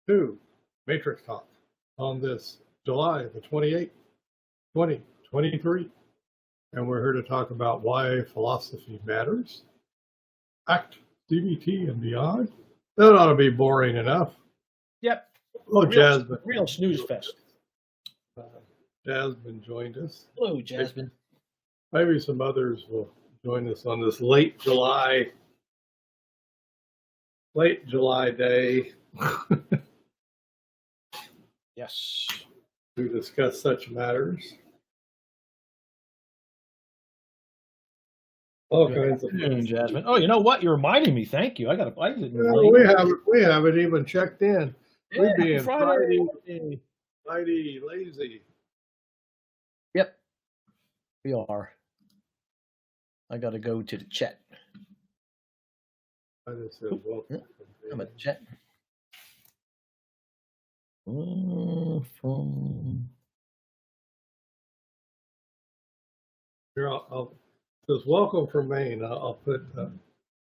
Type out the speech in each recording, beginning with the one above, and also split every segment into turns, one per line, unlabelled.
to Matrix Talk on this July the 28th, 2023. And we're here to talk about why philosophy matters, ACT, CBT, and beyond. That ought to be boring enough.
Yep.
Oh, Jasmine.
Real snooze fest.
Jasmine joined us.
Hello, Jasmine.
Maybe some others will join us on this late July day
Yes.
to discuss such matters. All kinds of things.
Jasmine. Oh, you know what? You're reminding me. Thank you. I didn't.
Well, we haven't even checked in.
Yeah,
We're being
Friday
lazy.
Yep. We are. I got to go to the chat.
I just said welcome.
I'm at the chat. From
Here, I'll says welcome from Maine. I'll put.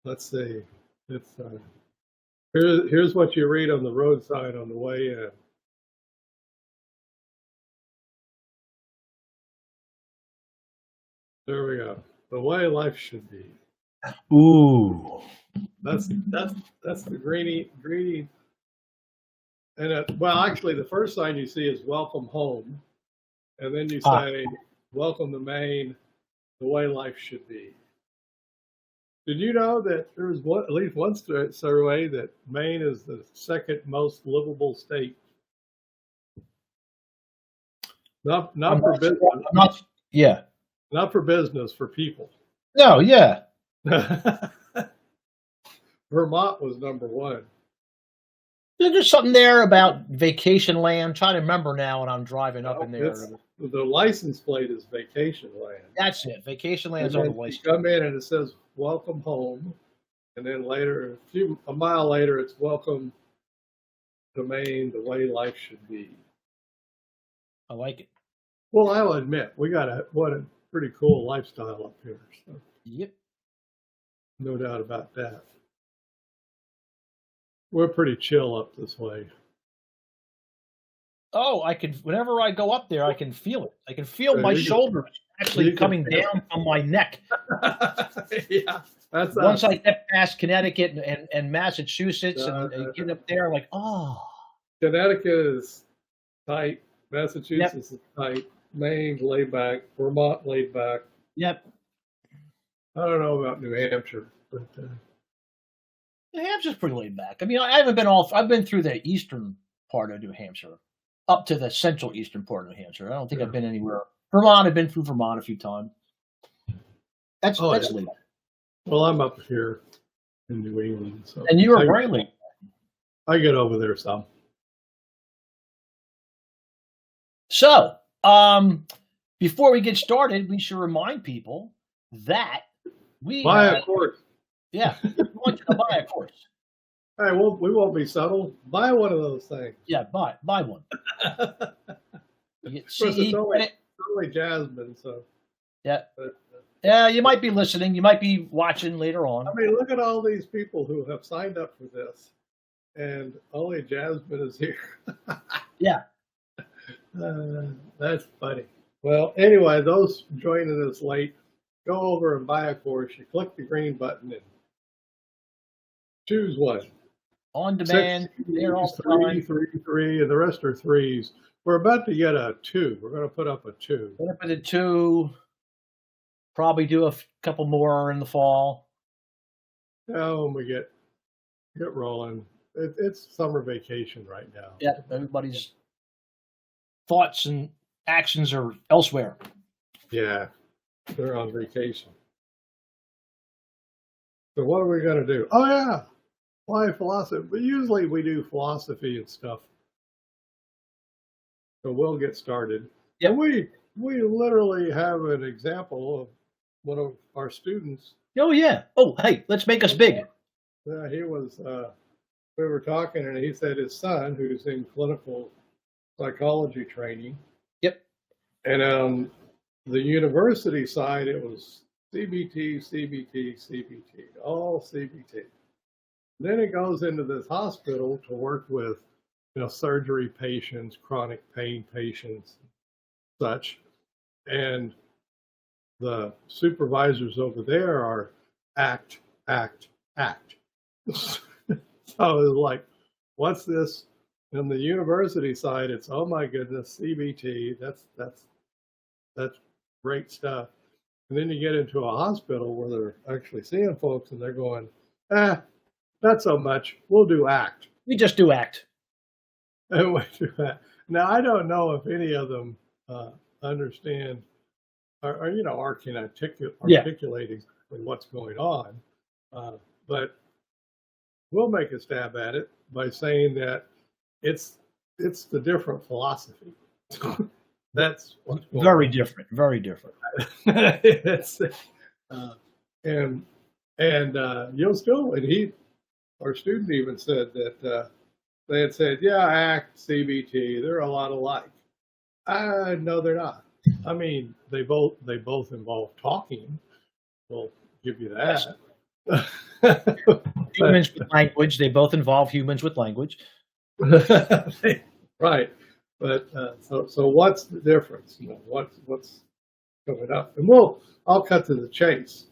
Let's see. It's here's what you read on the roadside on the way in. There we go. The way life should be.
ooh.
That's the greeny. And well, actually, the first sign you see is welcome home, and then you say welcome to Maine, the way life should be. Did you know that there's at least one survey that Maine is the second most livable state? Not for business.
Yeah.
Not for business, for people.
No. Yeah.
Vermont was number one.
There's something there about vacation land. I'm trying to remember now when I'm driving up in there.
The license plate is vacation land.
That's it. Vacation land is on the license.
You come in and it says welcome home, and then later, a mile later, it's welcome to Maine, the way life should be.
I like it.
Well, I'll admit we got a pretty cool lifestyle up here. So
yep.
No doubt about that. We're pretty chill up this way.
Oh, whenever I go up there, I can feel it. I can feel my shoulders actually coming down from my neck.
Yeah.
Once I get past Connecticut and Massachusetts and get up there, like, oh.
Connecticut is tight. Massachusetts is tight. Maine's laid back. Vermont laid back.
Yep.
I don't know about New Hampshire, but
New Hampshire's pretty laid back. I mean, I've been through the eastern part of New Hampshire, up to the central eastern part of New Hampshire. I don't think I've been anywhere. Vermont, I've been through Vermont a few times. That's laid back.
Well, I'm up here in New England, so
and you are very laid back.
I get over there some.
So, before we get started, we should remind people that we
buy a course.
Yeah, we want you to buy a course.
Hey, we won't be subtle. Buy one of those things.
Yeah, buy one. You get
it's only Jasmine, so.
Yeah. Yeah, you might be listening. You might be watching later on.
I mean, look at all these people who have signed up for this, and only Jasmine is here.
Yeah.
That's funny. Well, anyway, those joining us late, go over and buy a course. You click the green button and choose one.
On demand. They're all
three, and the rest are threes. We're about to get a 2. We're going to put up a 2.
Put up at a 2. Probably do a couple more in the fall.
Now when we get rolling, it's summer vacation right now.
Yeah, everybody's thoughts and actions are elsewhere.
Yeah, they're on vacation. So what are we going to do? Oh, yeah. Why philosophy? But usually we do philosophy and stuff. So we'll get started.
Yeah.
We literally have an example of one of our students.
Oh, yeah. Oh, hey, let's make us big.
Yeah, he was, we were talking and he said his son, who's in clinical psychology training.
Yep.
And on the university side, it was CBT, all CBT. Then it goes into this hospital to work with surgery patients, chronic pain patients, such, and the supervisors over there are act, act, act. So it's like, what's this? On the university side, it's, oh my goodness, CBT, that's great stuff. And then you get into a hospital where they're actually seeing folks and they're going, not so much. We'll do ACT.
We just do ACT.
And we do that. Now, I don't know if any of them understand or can articulate exactly what's going on. But we'll make a stab at it by saying that it's the different philosophy. That's what's going
very
on.
different, very different.
It's, and you'll still, and our student even said that they had said, yeah, ACT, CBT, they're a lot alike. No, they're not. I mean, they both involve talking. We'll give you that.
Humans with language. They both involve humans with language.
Right. But so what's the difference? What's coming up? And I'll cut to the chase.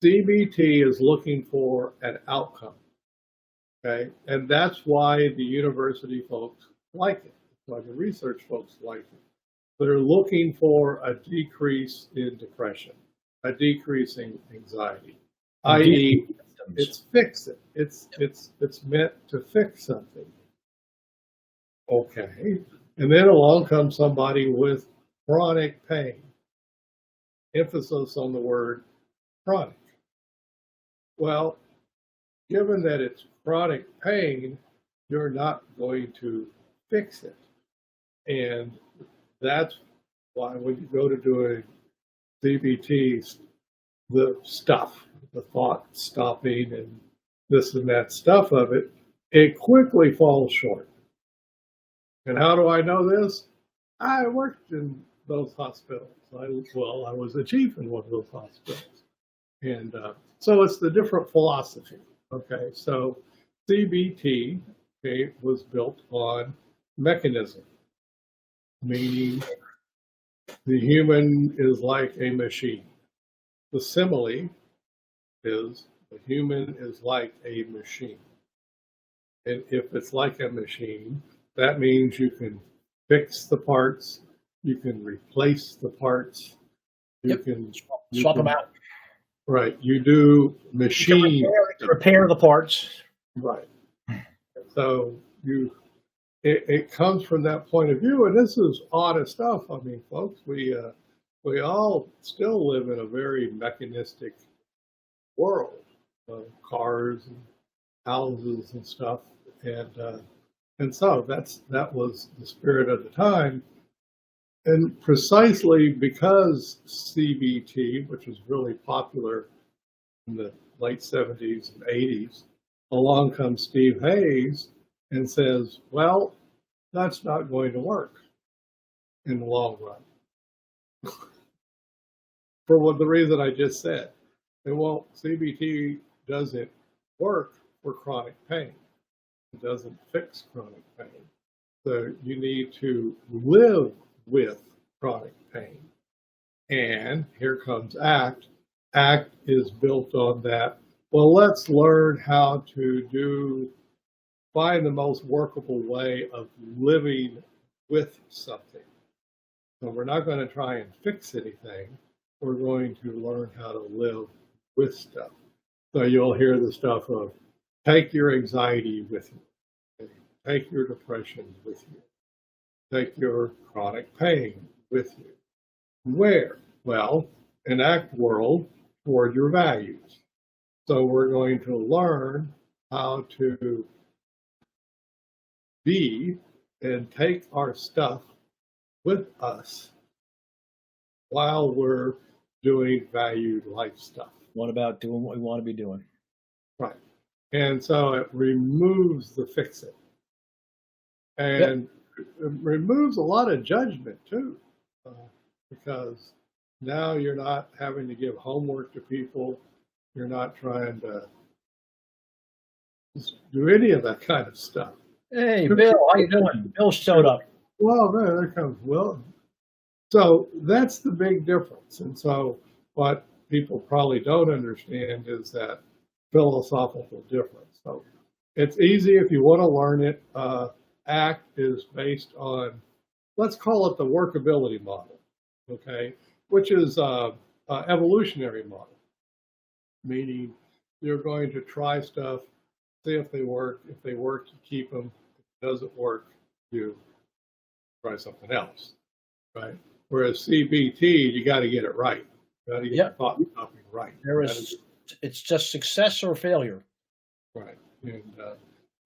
CBT is looking for an outcome. Okay, and that's why the university folks like it. That's why the research folks like it. They're looking for a decrease in depression, a decrease in anxiety, i.e., it's fix it. It's meant to fix something. Okay, and then along comes somebody with chronic pain. Emphasis on the word chronic. Well, given that it's chronic pain, you're not going to fix it. And that's why when you go to doing CBT, the stuff, the thought stopping and this and that stuff of it, it quickly falls short. And how do I know this? I worked in those hospitals. I was a chief in one of those hospitals. And so it's the different philosophy. Okay, so CBT was built on mechanism, meaning the human is like a machine. The simile is the human is like a machine. And if it's like a machine, that means you can fix the parts, you can replace the parts, you can
swap them out.
Right, you do machine
repair the parts.
Right. So it comes from that point of view, and this is honest stuff. I mean, folks, we all still live in a very mechanistic world, cars and houses and stuff, and so that was the spirit of the time, and precisely because CBT, which was really popular in the late 70s and 80s, along comes Steve Hayes and says, well, that's not going to work in the long run. For the reason I just said. And well, CBT doesn't work for chronic pain. It doesn't fix chronic pain. So you need to live with chronic pain. And here comes ACT. ACT is built on that. Well, let's learn how to find the most workable way of living with something. So we're not going to try and fix anything. We're going to learn how to live with stuff. So you'll hear the stuff of take your anxiety with you, take your depression with you, take your chronic pain with you. Where? Well, in ACT world, toward your values. So we're going to learn how to be and take our stuff with us while we're doing valued life stuff.
What about doing what we want to be doing?
Right. And so it removes the fix it. And it removes a lot of judgment too, because now you're not having to give homework to people. You're not trying to do any of that kind of stuff.
Hey, Bill, how you doing? Bill showed up.
Well, there comes Will. So that's the big difference. And so what people probably don't understand is that philosophical difference. So it's easy if you want to learn it. ACT is based on, let's call it the workability model, okay, which is evolutionary model, meaning you're going to try stuff, see if they work. If they work, you keep them. If it doesn't work, you try something else, right? Whereas CBT, you got to get it right. You got to get the thought stopping right.
It's just success or failure.
Right.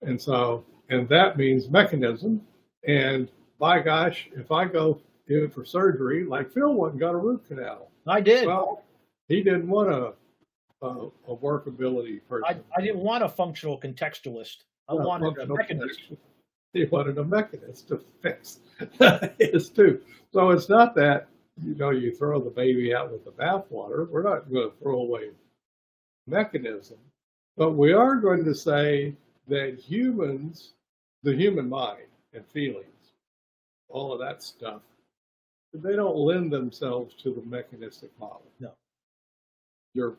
And so, and that means mechanism. And by gosh, if I go in for surgery, like Phil went and got a root canal.
I did.
Well, he didn't want a workability person.
I didn't want a functional contextualist. I wanted a mechanism.
He wanted a mechanism to fix his tooth. So it's not that, you throw the baby out with the bathwater. We're not going to throw away mechanism, but we are going to say that humans, the human mind and feelings, all of that stuff, they don't lend themselves to the mechanistic model.
No.
Your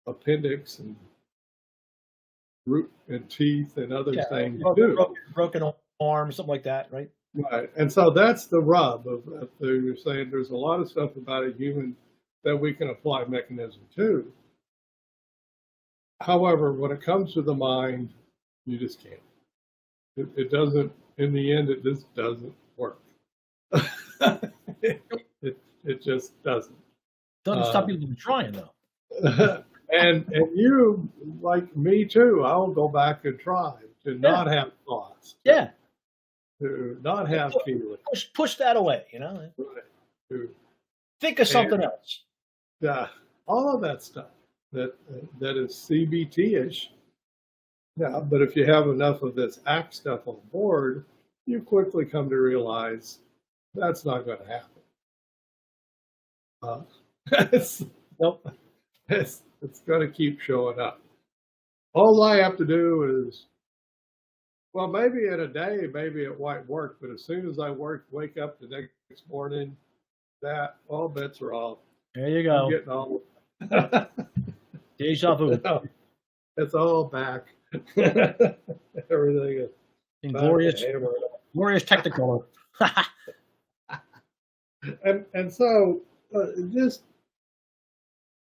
appendix and root and teeth and other things
broken arm, something like that, right?
Right. And so that's the rub of you're saying there's a lot of stuff about a human that we can apply mechanism to. It when it comes to the mind, you just can't. It doesn't, in the end, it just doesn't work. it just doesn't.
Doesn't stop people from trying, though.
and you, like me too, I'll go back and try to not have thoughts. To not have feelings.
Push that away,
Right.
Think of something else.
Yeah, all of that stuff that is CBT-ish. Yeah, but if you have enough of this ACT stuff on board, you quickly come to realize that's not going to happen. It's going to keep showing up. All I have to do is, well, maybe in a day, maybe it might work, but as soon as I wake up the next morning, that all bets are off.
There you go.
I'm getting all
Deja vu.
It's all back. Everything is
glorious technicolor.
and so just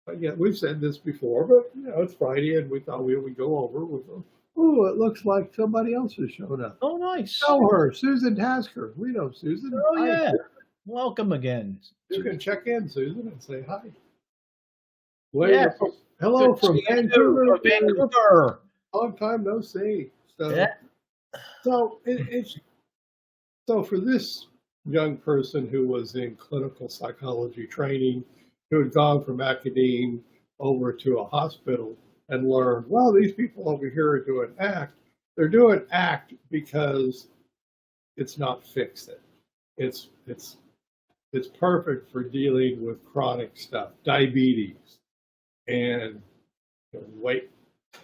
again, we've said this before, but it's Friday, and we thought we would go over with them. Oh, it looks like somebody else has shown up.
Oh, nice.
Know her, Susan Tasker. We know Susan.
Oh, yeah. Welcome again.
You can check in, Susan, and say hi.
Hello
from Vancouver.
Vancouver.
Long time no see.
So
so for this young person who was in clinical psychology training, who had gone from academia over to a hospital and learned, well, these people over here are doing ACT. They're doing ACT because it's not fix-it. It's perfect for dealing with chronic stuff, diabetes and weight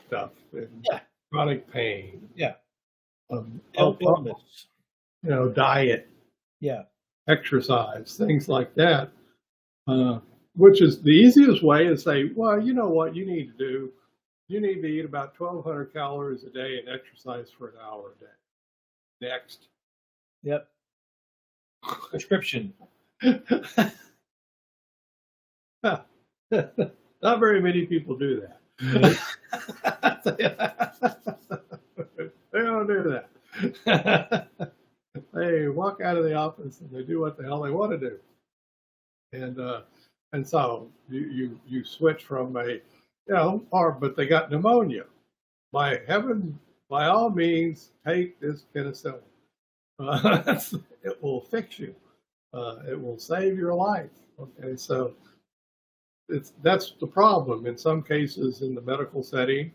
stuff and chronic pain.
Yeah.
Illness. Diet.
Yeah.
Exercise, things like that. Which is the easiest way to say, well, you know what you need to do? You need to eat about 1,200 calories a day and exercise for an hour a day. Next.
Yep. Prescription.
Not very many people do that. They don't do that. They walk out of the office and they do what the hell they want to do. And so you switch from but they got pneumonia. By heaven, by all means, take this penicillin. It will fix you. It will save your life. Okay, so that's the problem. In some cases, in the medical setting,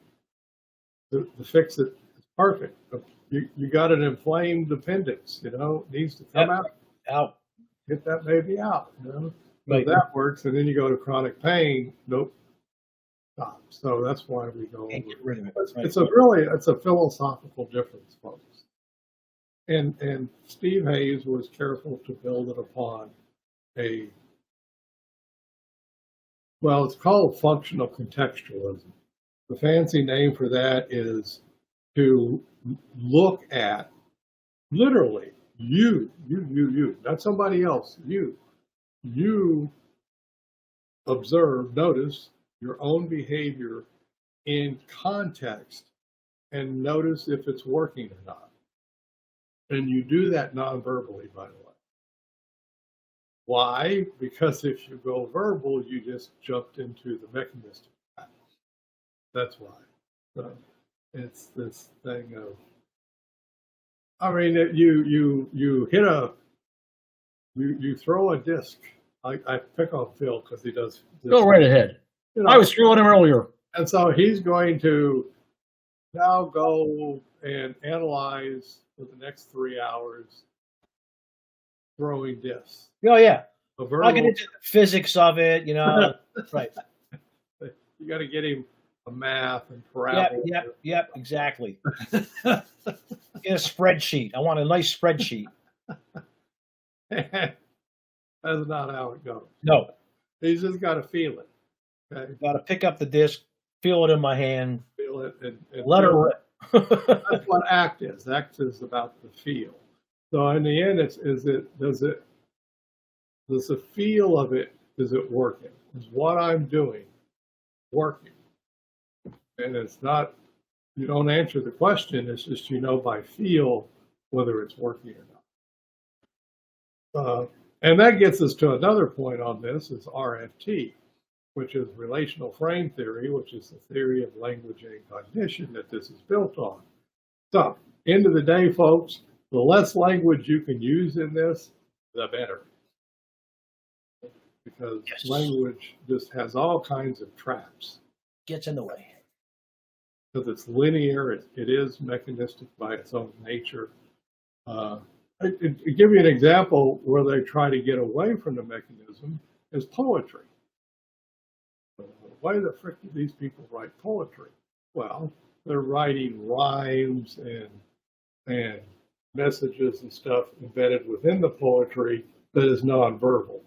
the fix it is perfect. You got an inflamed appendix. It needs to come out. Get that baby out. So that works, and then you go to chronic pain. Nope. Stop. So that's why we go.
Can't get rid of it.
It's a philosophical difference, folks. And Steve Hayes was careful to build it upon well, it's called functional contextualism. The fancy name for that is to look at literally you, not somebody else, you observe, notice your own behavior in context and notice if it's working or not. And you do that non-verbally, by the way. Why? Because if you go verbal, you just jumped into the mechanistic path. That's why. So it's this thing of, I mean, you hit you throw a disc. I pick on Phil because he does.
Go right ahead. I was throwing him earlier.
And so he's going to now go and analyze for the next 3 hours throwing discs.
Oh, yeah.
I'll
get into the physics of it, right.
You got to get him a math and parabola.
Yep, exactly. Get a spreadsheet. I want a nice spreadsheet.
That's not how it goes.
No.
He's just got to feel it. Okay?
Got to pick up the disc, feel it in my hand,
Feel it. And
let it rip.
That's what ACT is. ACT is about the feel. So in the end, does the feel of it, is it working? Is what I'm doing working? And it's not, you don't answer the question, it's just by feel whether it's working or not. And that gets us to another point on this, is RFT, which is relational frame theory, which is the theory of language and cognition that this is built on. So, end of the day, folks, the less language you can use in this, the better. Because language just has all kinds of traps.
Gets in the way.
Because it's linear, it is mechanistic by its own nature. To give you an example where they try to get away from the mechanism is poetry. Why the frick do these people write poetry? Well, they're writing rhymes and messages and stuff embedded within the poetry that is nonverbal.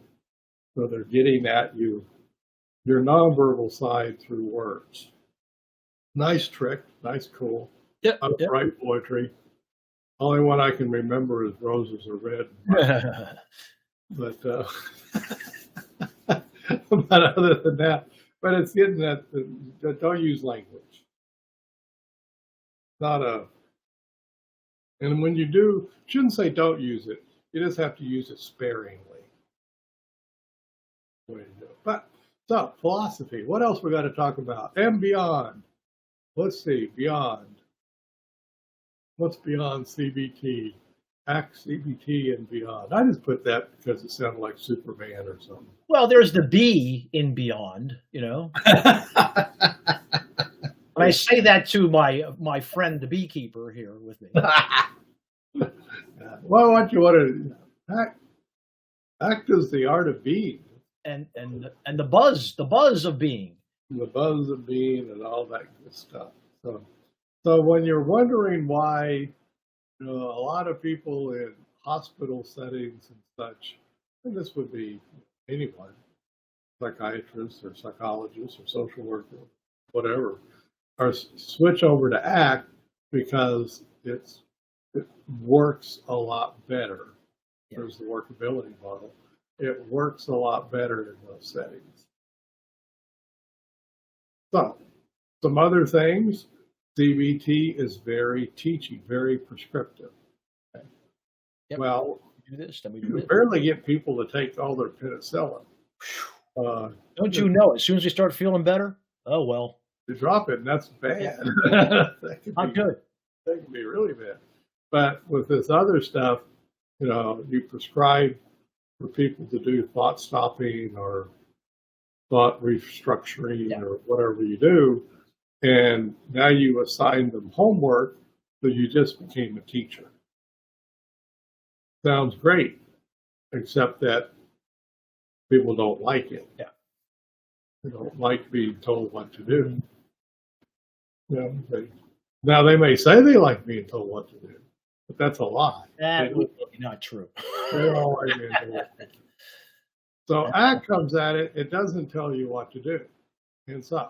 So they're getting at your nonverbal side through words. Nice trick, nice, cool.
Yep.
I write poetry. Only one I can remember is Roses Are Red. But but other than that, but it's getting that don't use language. Not and when you do, shouldn't say don't use it. You just have to use it sparingly. Way to do it. But so philosophy. What else we got to talk about? And beyond. Let's see, beyond. What's beyond CBT? ACT, CBT, and beyond. I just put that because it sounded like Superman or something.
Well, there's the B in beyond, And I say that to my friend, the beekeeper here with me.
Well, what you want to act is the art of being.
And the buzz of being.
The buzz of being and all that good stuff. So when you're wondering why a lot of people in hospital settings and such, and this would be anyone, psychiatrists or psychologists or social worker, whatever, or switch over to ACT because it works a lot better.
Yeah.
There's the workability model. It works a lot better in those settings. So, some other things. CBT is very teachy, very prescriptive. Okay.
Yep.
Well,
do this, then we
you
do this.
barely get people to take all their penicillin.
Don't you know? As soon as you start feeling better, oh well.
You drop it, and that's bad.
Not good.
That can be really bad. But with this other stuff, you prescribe for people to do thought stopping or thought restructuring or whatever you do. And now you assign them homework, so you just became a teacher. Sounds great, except that people don't like it.
Yeah.
They don't like being told what to do. Now they may say they like being told what to do, but that's a lie.
That would be not true.
They always do it. So ACT comes at it. It doesn't tell you what to do. And so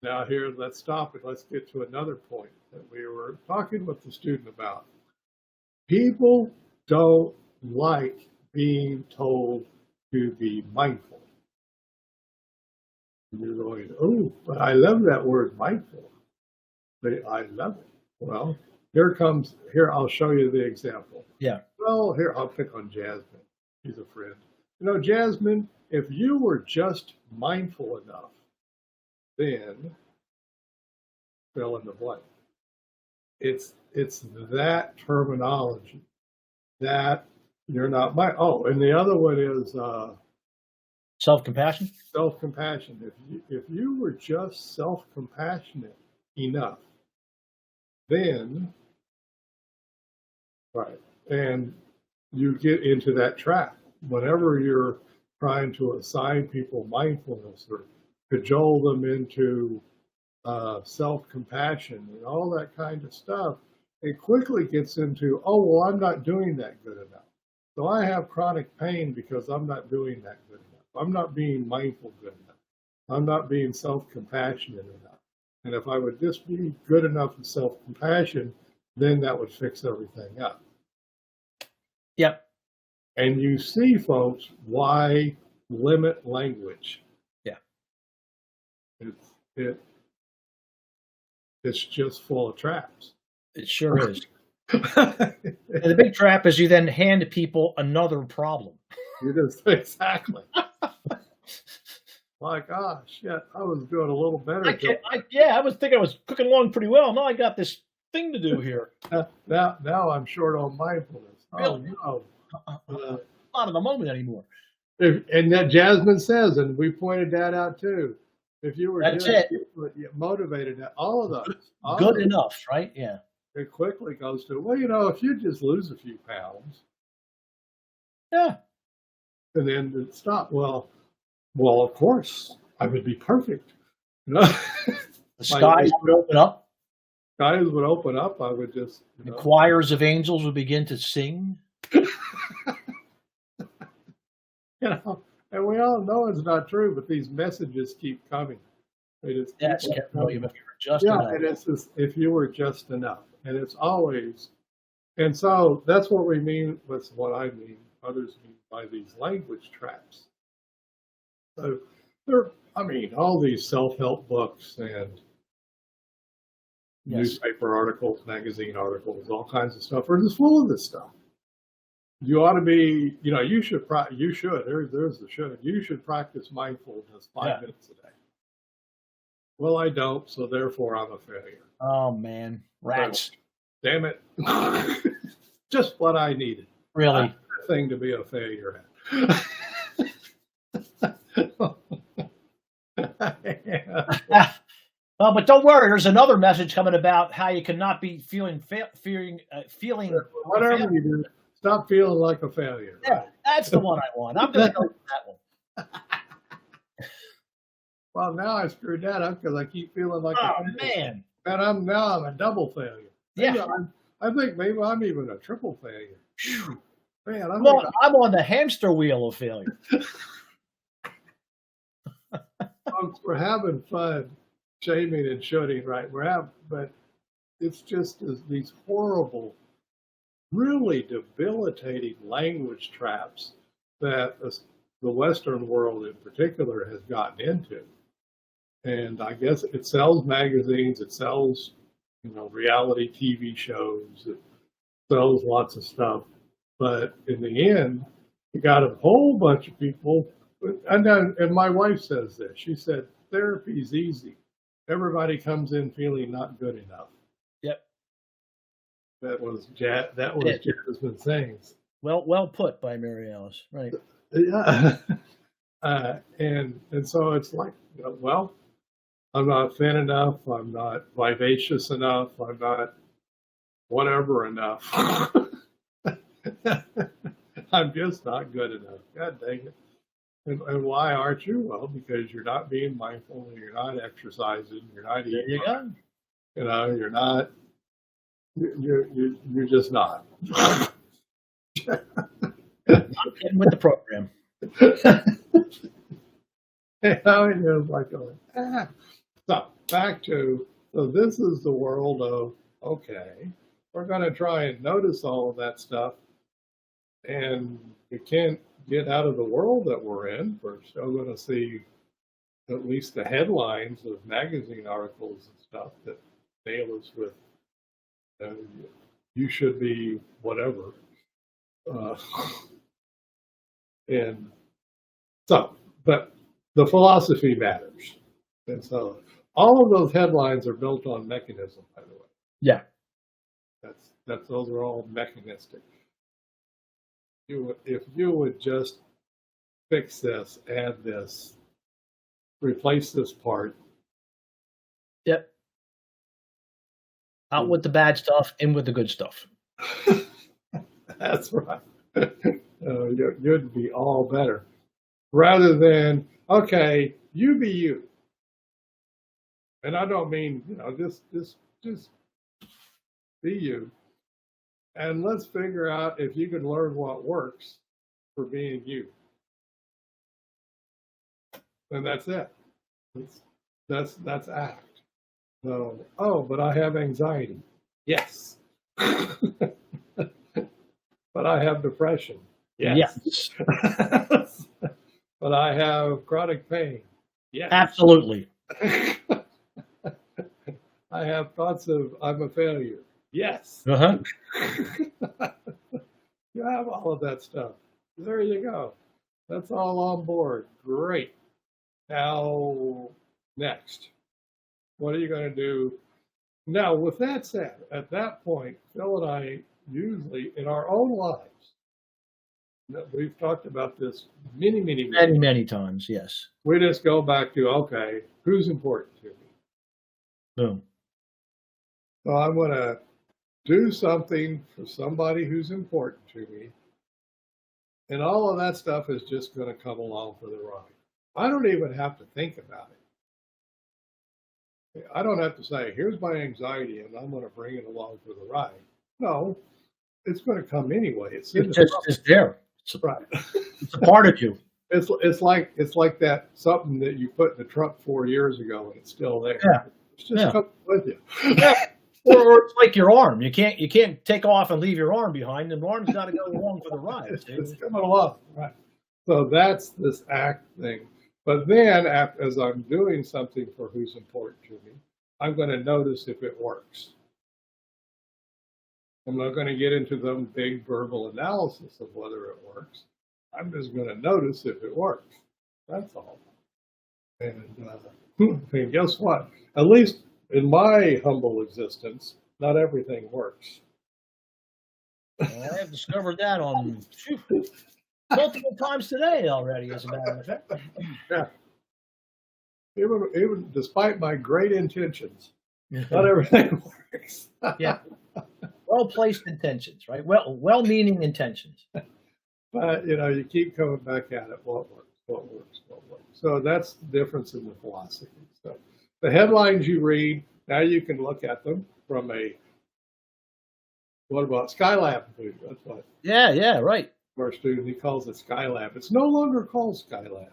now here, let's stop it. Let's get to another point that we were talking with the student about. People don't like being told to be mindful. And you're going, oh, but I love that word mindful. I love it. Well, here, I'll show you the example.
Yeah.
Well, here, I'll pick on Jasmine. She's a friend. You know, Jasmine, if you were just mindful enough, then fill in the blank. It's that terminology that you're not mind. Oh, and the other one is
self-compassion.
Self-compassion. If you were just self-compassionate enough, then right, and you get into that trap whenever you're trying to assign people mindfulness or cajole them into self-compassion and all that kind of stuff. It quickly gets into, oh, well, I'm not doing that good enough. So I have chronic pain because I'm not doing that good enough. I'm not being mindful good enough. I'm not being self-compassionate enough. And if I would just be good enough with self-compassion, then that would fix everything up.
Yep.
And you see, folks, why limit language.
Yeah.
It's just full of traps.
It sure is. And the big trap is you then hand people another problem.
You just exactly. Like, oh shit, I was doing a little better.
I was thinking I was cooking along pretty well. Now I got this thing to do here.
Now I'm short on mindfulness.
Really?
Oh no,
not in the moment anymore.
And that Jasmine says, and we pointed that out too. If you were motivated, all of those,
good enough, right? Yeah.
It quickly goes to, well, you know, if you just lose a few pounds,
yeah,
and then it stop. Well, of course, I would be perfect. You know?
The skies would open up.
Skies would open up. I would just.
The choirs of angels would begin to sing.
You know, and we all know it's not true, but these messages keep coming. They just
if you were just
enough.
enough.
And it's just, if you were just enough, and it's always, and so that's what we mean. That's what I mean. Others mean by these language traps. So all these self-help books and newspaper articles, magazine articles, all kinds of stuff are just full of this stuff. You ought to be, you should, there's the should. You should practice mindfulness 5 minutes a day. Well, I don't, so therefore I'm a failure.
Oh, man. Rats.
Damn it. Just what I needed.
Really?
Thing to be a failure at.
Well, but don't worry. There's another message coming about how you cannot be feeling
whatever you do. Stop feeling like a failure.
Yeah, right? That's the one I want. I'm going to go with that one.
Well, now I screwed that up because I keep feeling like
a
failure.
Man.
And I'm a double failure.
Yeah.
I think maybe I'm even a triple failure. Man, I'm
on the hamster wheel of failure.
Folks, we're having fun shaming and shooting, right? But it's just these horrible, really debilitating language traps that the Western world in particular has gotten into. And I guess it sells magazines, it sells, reality TV shows, it sells lots of stuff. But in the end, you got a whole bunch of people. And my wife says this. She said, therapy's easy. Everybody comes in feeling not good enough.
Yep.
That was Jasmine sayings.
Well put by Mary Alice. Right.
Yeah. And so it's like, well, I'm not thin enough. I'm not vivacious enough. I'm not whatever enough. I'm just not good enough. God dang it. And why aren't you? Well, because you're not being mindful, and you're not exercising, you're not eating.
There you go.
You're not. You're just not.
I'm getting with the program.
It's like going, ah. So back to, so this is the world of, okay, we're going to try and notice all of that stuff, and we can't get out of the world that we're in. We're still going to see at least the headlines of magazine articles and stuff that nail us with, you should be whatever. And so, but the philosophy matters. And so all of those headlines are built on mechanism, by the way.
Yeah.
Those are all mechanistic. If you would just fix this, add this, replace this part.
Yep. Out with the bad stuff, in with the good stuff.
That's right. You'd be all better. Rather than, okay, you be you. And I don't mean, just be you. And let's figure out if you can learn what works for being you. And that's it. That's act. So, oh, but I have anxiety. Yes. But I have depression. Yes. But I have chronic pain. Yes.
Absolutely.
I have thoughts of I'm a failure. Yes.
Uh-huh.
You have all of that stuff. There you go. That's all on board. Great. Now, next. What are you going to do? Now, with that said, at that point, Phil and I usually, in our own lives, we've talked about this many
times, yes.
We just go back to, okay, who's important to me?
Boom.
So I'm going to do something for somebody who's important to me. And all of that stuff is just going to come along for the ride. I don't even have to think about it. I don't have to say, here's my anxiety and I'm going to bring it along for the ride. No, it's going to come anyway. It's
there.
Right.
It's a part of you.
It's like that something that you put in the trunk 4 years ago and it's still there.
Yeah.
It's just coming with you.
Yeah. Or it's like your arm. You can't take off and leave your arm behind. The arm's got to go along for the ride.
It's coming along, right? So that's this act thing. But then, as I'm doing something for who's important to me, I'm going to notice if it works. I'm not going to get into the big verbal analysis of whether it works. I'm just going to notice if it works. That's all. And guess what? At least in my humble existence, not everything works.
Well, I have discovered that on multiple times today already, as a matter of fact.
Yeah. Even despite my great intentions, not everything works.
Yeah. Well-placed intentions, right? Well-meaning intentions.
But, you keep coming back at it. What works. So that's the difference in the philosophy. So the headlines you read, now you can look at them from what about Skylab? That's what.
Yeah, right.
Our student, he calls it Skylab. It's no longer called Skylab.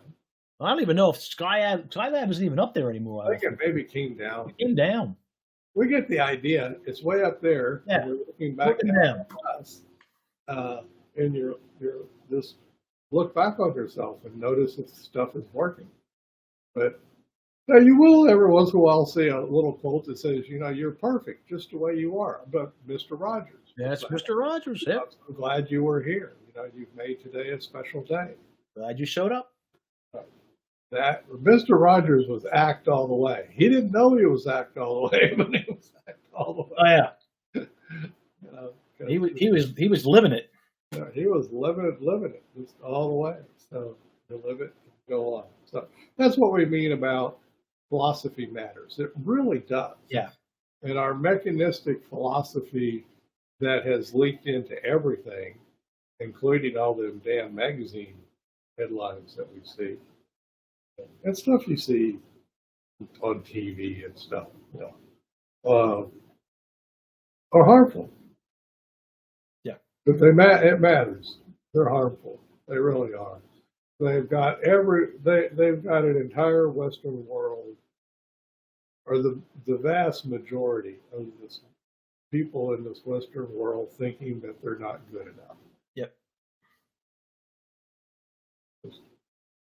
I don't even know if Skylab isn't even up there anymore.
I think it maybe came down.
It came down.
We get the idea. It's way up there.
Yeah.
We're looking back at us. And you're just look back on yourself and notice if stuff is working. But now you will every once in a while see a little quote that says, you're perfect just the way you are. But Mr. Rogers.
Yes, Mr. Rogers. Yeah.
I'm glad you were here. You've made today a special day.
Glad you showed up.
That Mr. Rogers was act all the way. He didn't know he was act all the way, but he was act all the way.
Oh yeah. He was living it.
He was living it just all the way. So to live it, go on. So that's what we mean about philosophy matters. It really does.
Yeah.
And our mechanistic philosophy that has leaked into everything, including all them damn magazine headlines that we see, and stuff you see on TV and stuff, are harmful.
Yeah.
But it matters. They're harmful. They really are. They've got an entire Western world, or the vast majority of this people in this Western world thinking that they're not good enough.
Yep.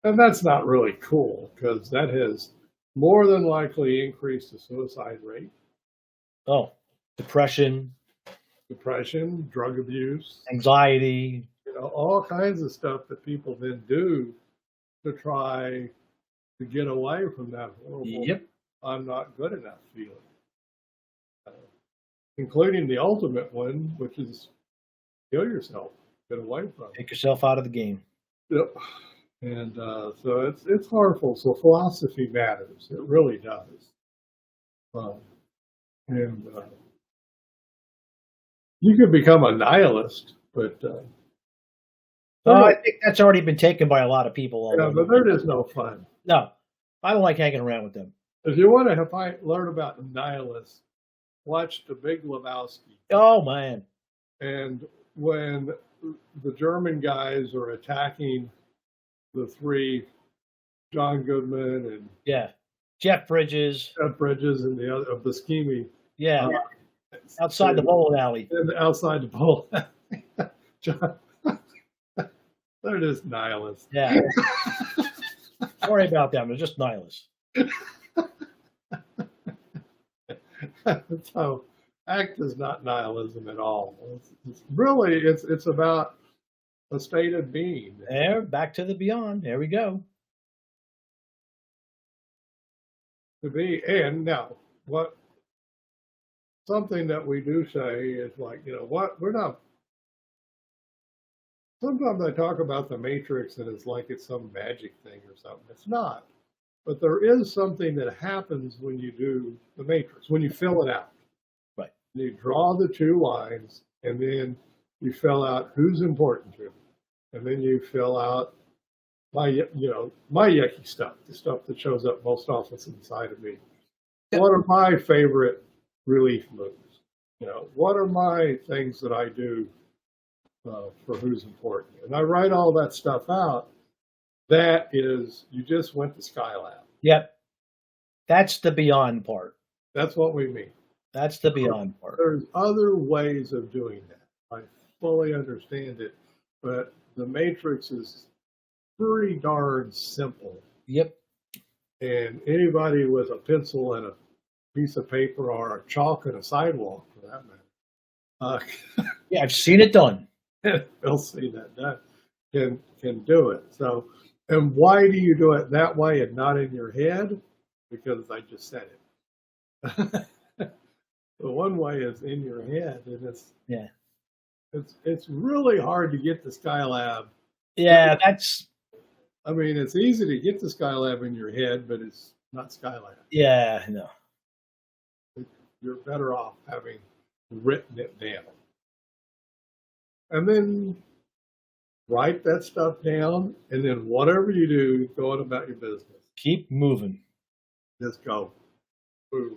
And that's not really cool, because that has more than likely increased the suicide rate,
Oh, depression,
drug abuse,
anxiety.
all kinds of stuff that people then do to try to get away from that horrible
Yep.
I'm not good enough feeling. Including the ultimate one, which is kill yourself, get away from it.
Take yourself out of the game.
Yep. And so it's harmful. So philosophy matters. It really does. And you could become a nihilist, but
I think that's already been taken by a lot of people.
yeah, but they're just no fun.
No, I don't like hanging around with them.
If you want to learn about nihilists, watch The Big Lebowski.
Oh man.
And when the German guys are attacking the three, John Goodman and
Jeff Bridges
and the other of the scheming.
Yeah. Outside the bowling alley.
Outside the bowling alley. John, they're just nihilists.
Yeah. Sorry about them. They're just nihilists.
So ACT is not nihilism at all. It's really it's about a state of being.
There, back to the beyond. There we go.
To be, and now what? Something that we do say is like, what we're not. Sometimes I talk about the Matrix and it's like it's some magic thing or something. It's not. But there is something that happens when you do the Matrix, when you fill it out.
Right.
You draw the two lines, and then you fill out who's important to you. And then you fill out my yucky stuff, the stuff that shows up most often inside of me. Yeah. What are my favorite relief moves? What are my things that I do for who's important? And I write all that stuff out. That is, you just went to Skylab.
Yep. That's the beyond part.
That's what we mean.
That's the beyond part.
There's other ways of doing that. I fully understand it, but the Matrix is pretty darn simple.
Yep.
And anybody with a pencil and a piece of paper or a chalk and a sidewalk, for that matter.
Yeah, I've seen it done.
They'll see that done. Can do it. So, and why do you do it that way and not in your head? Because I just said it. The one way is in your head, and it's really hard to get to Skylab.
Yeah,
it's easy to get to Skylab in your head, but it's not Skylab.
Yeah, no.
You're better off having written it down. And then write that stuff down, and then whatever you do, go on about your business.
Keep moving.
Just go. Move.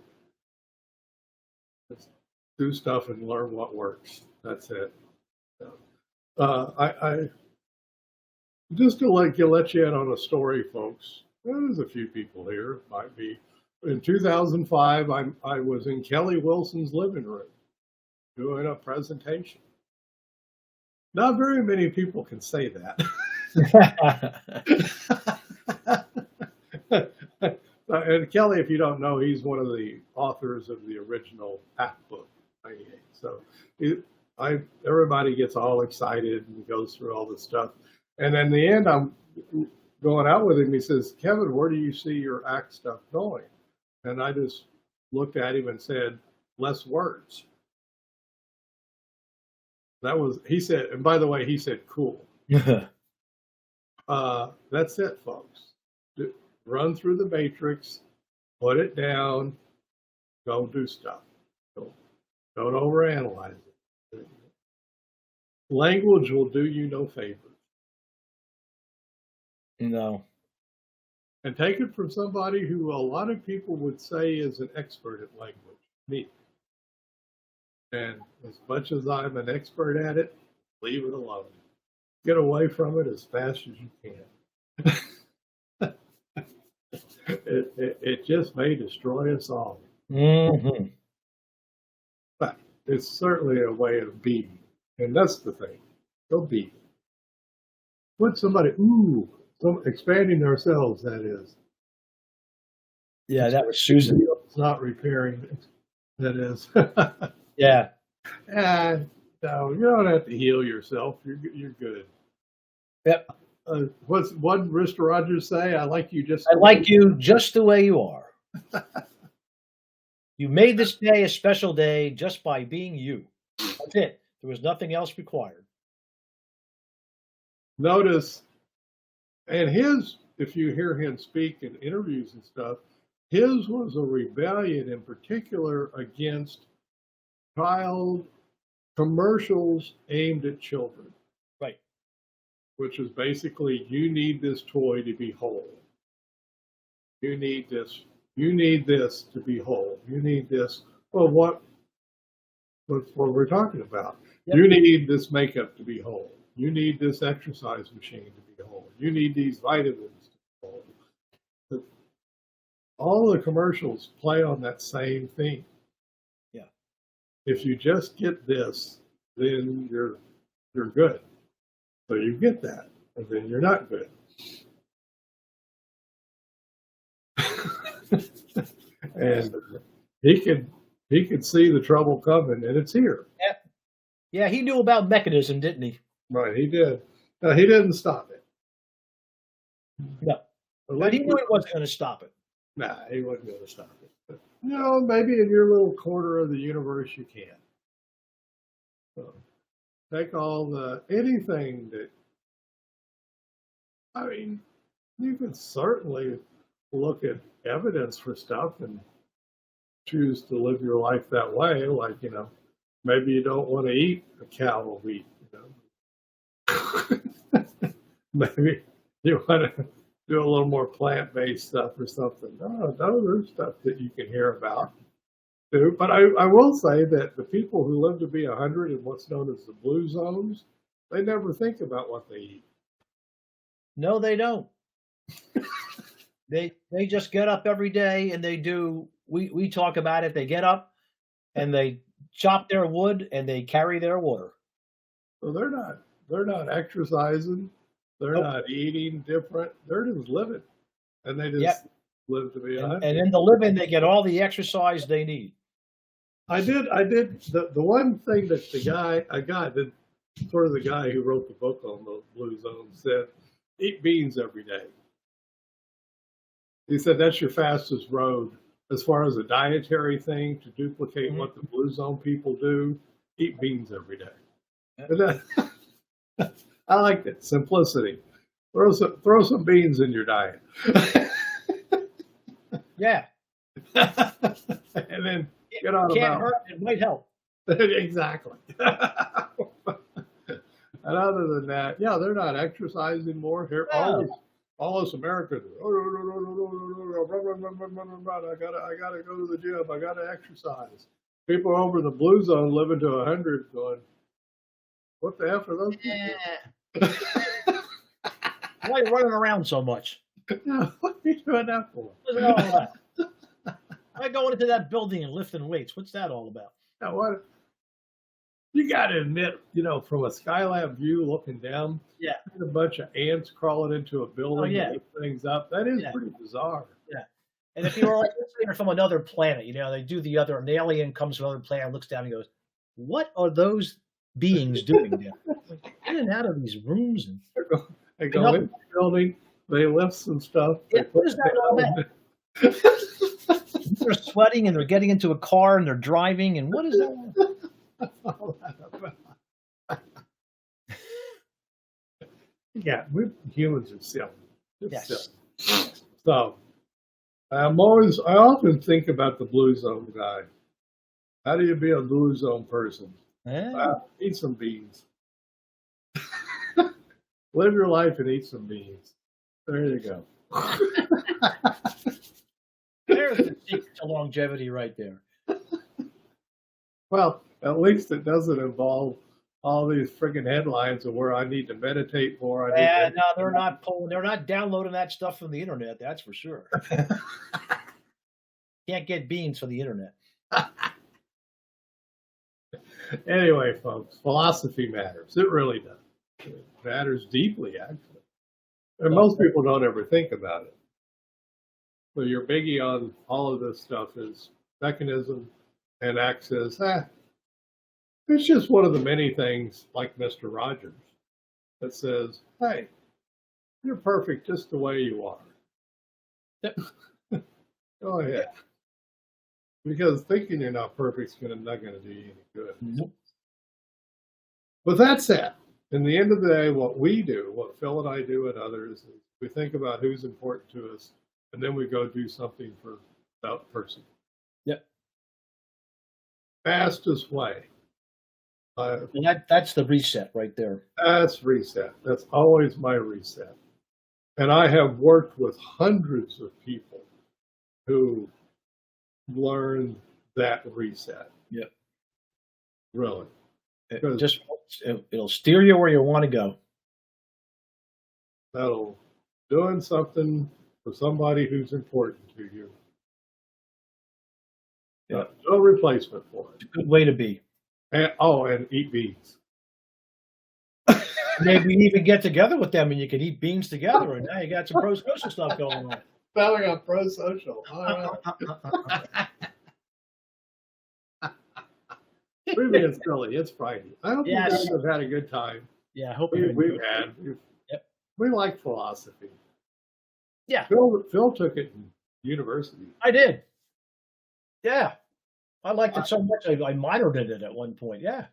Just do stuff and learn what works. That's it. I just to let you in on a story, folks. There's a few people here. Might be. In 2005, I was in Kelly Wilson's living room doing a presentation. Not very many people can say that. And Kelly, if you don't know, he's one of the authors of the original ACT book, 98. So everybody gets all excited and goes through all this stuff. And in the end, I'm going out with him. He says, "Kevin, where do you see your ACT stuff going?" And I just looked at him and said, "Less words." He said, and by the way, he said, "Cool." That's it, folks. Run through the Matrix, put it down, go do stuff. Don't overanalyze it. Language will do you no favors.
No.
And take it from somebody who a lot of people would say is an expert at language, me. And as much as I'm an expert at it, Leave it alone. Get away from it as fast as you can. It just may destroy us all.
Mm-hmm.
But it's certainly a way of being. And that's the thing. Go be. Put somebody, expanding ourselves, that is.
Yeah, that was Susan.
It's not repairing, that is.
Yeah.
No, you don't have to heal yourself. You're good.
Yep.
What Mr. Rogers say? I like you just.
I like you just the way you are. You made this day a special day just by being you. That's it. There was nothing else required.
Notice, and if you hear him speak in interviews and stuff, his was a rebellion in particular against child commercials aimed at children.
Right.
Which is basically, you need this toy to be whole. You need this. You need this to be whole. You need this. Well, what we're talking about. Yep. You need this makeup to be whole. You need this exercise machine to be whole. You need these vitamins to be whole. But all the commercials play on that same theme.
Yeah.
If you just get this, then you're good. So you get that, and then you're not good. And he could see the trouble coming, and it's here.
Yeah, he knew about mechanism, didn't he?
Right, he did. No, he didn't stop it.
No, but he knew he wasn't going to stop it.
Nah, he wasn't going to stop it. But, maybe in your little corner of the universe you can. So, take anything that. I mean, you can certainly look at evidence for stuff and choose to live your life that way. Like, maybe you don't want to eat a cow a week. Maybe you want to do a little more plant-based stuff or something. No, there's stuff that you can hear about too. But I will say that the people who live to be 100 in what's known as the blue zones, they never think about what they eat.
No, they don't. They just get up every day and they do. We talk about it. They get up and they chop their wood and they carry their water.
So they're not exercising. They're not eating different. They're just living, and they just live to be 100.
And in the living, they get all the exercise they need.
I did. The one thing that the guy who wrote the book on the blue zone said, eat beans every day. He said that's your fastest road as far as a dietary thing to duplicate what the blue zone people do. Eat beans every day. And I liked it. Simplicity. Throw some beans in your diet.
Yeah.
And then get on
Can't hurt. It might help.
Exactly. And other than that, they're not exercising more. Here, all us Americans. I gotta go to the gym. I gotta exercise. People over in the blue zone living to 100 going, what the F are those people?
Why are you running around so much?
What are you doing that for?
What's all about? Why going into that building and lifting weights? What's that all about?
Now, what? You got to admit, from a Skylab view looking down, there's a bunch of ants crawling into a building and lift things up. That is pretty bizarre.
Yeah. And if you were like from another planet, they do an alien comes from another planet, looks down and goes, what are those beings doing there? Like, in and out of these rooms. And
they go in the building, they lift some stuff.
Yeah, what is that all about? They're sweating and they're getting into a car and they're driving. And what is that?
All that about? We humans are silly.
Yes.
Silly. So I often think about the blue zone guy. How do you be a blue zone person? Eat some beans. Live your life and eat some beans. There you go.
There's the secret to longevity right there.
Well, at least it doesn't involve all these friggin' headlines of where I need to meditate more.
Yeah, no, they're not downloading that stuff from the internet, that's for sure. Can't get beans from the internet.
Anyway, folks, philosophy matters. It really does. It matters deeply, actually. And most people don't ever think about it. So your biggie on all of this stuff is mechanism and access. It's just one of the many things, like Mr. Rogers, that says, hey, you're perfect just the way you are.
Yep.
Go ahead. Because thinking you're not perfect is not going to do you any good.
Nope.
With that said, in the end of the day, what we do, what Phil and I do and others, is we think about who's important to us, and then we go do something for that person.
Yep.
Fastest way.
That's the reset right there.
That's reset. That's always my reset. And I have worked with hundreds of people who learned that reset.
Yep.
Really.
It'll steer you where you want to go.
That'll doing something for somebody who's important to you.
Yeah.
No replacement for it.
It's a good way to be.
And eat beans.
Maybe even get together with them and you can eat beans together, and now you got some pro-social stuff going on.
Now we got pro-social. All right. We're being silly. It's Friday. I hope you guys have had a good time.
Yeah, I hope
we've had.
Yep.
We like philosophy.
Yeah.
Phil took it in university.
I did. Yeah. I liked it so much I minored in it at one point. Yeah.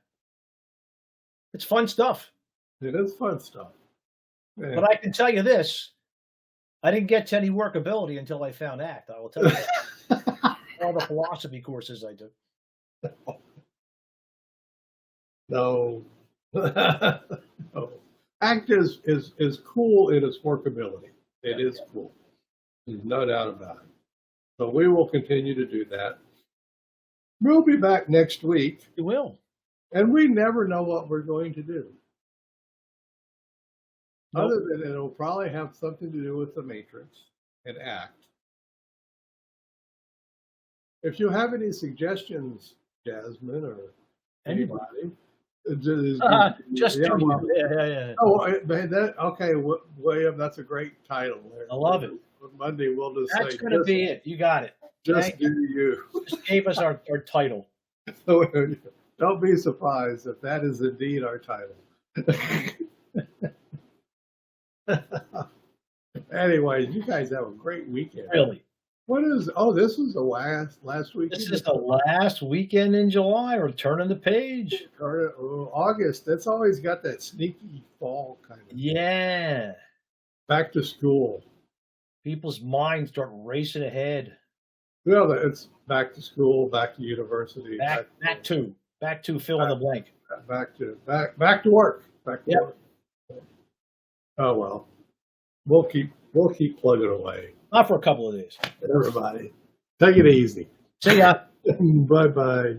It's fun stuff.
It is fun stuff. Man.
But I can tell you this. I didn't get to any workability until I found ACT. I will tell you that. All the philosophy courses I took.
No. No. ACT is cool in its workability. It is cool. There's no doubt about it. So we will continue to do that. We'll be back next week.
You will. And
we never know what we're going to do.
Nope.
Other than it'll probably have something to do with the Matrix and ACT. If you have any suggestions, Jasmine or anybody,
just
yeah. Oh, okay, William, that's a great title. There.
I love it.
Monday we'll just
that's going to be it. You got it.
Just do you.
Just gave us our title.
Don't be surprised if that is indeed our title. Anyway, you guys have a great weekend.
Really?
This is the last weekend?
This is the last weekend in July. We're turning the page.
August, that's always got that sneaky fall kind of.
Yeah.
Back to school.
People's minds start racing ahead.
Well, it's back to school, back to university.
Back to fill in the blank.
Back to work. Back to work. Oh well. We'll keep plugging away.
Not for a couple of days.
Everybody, take it easy.
See ya.
Bye-bye.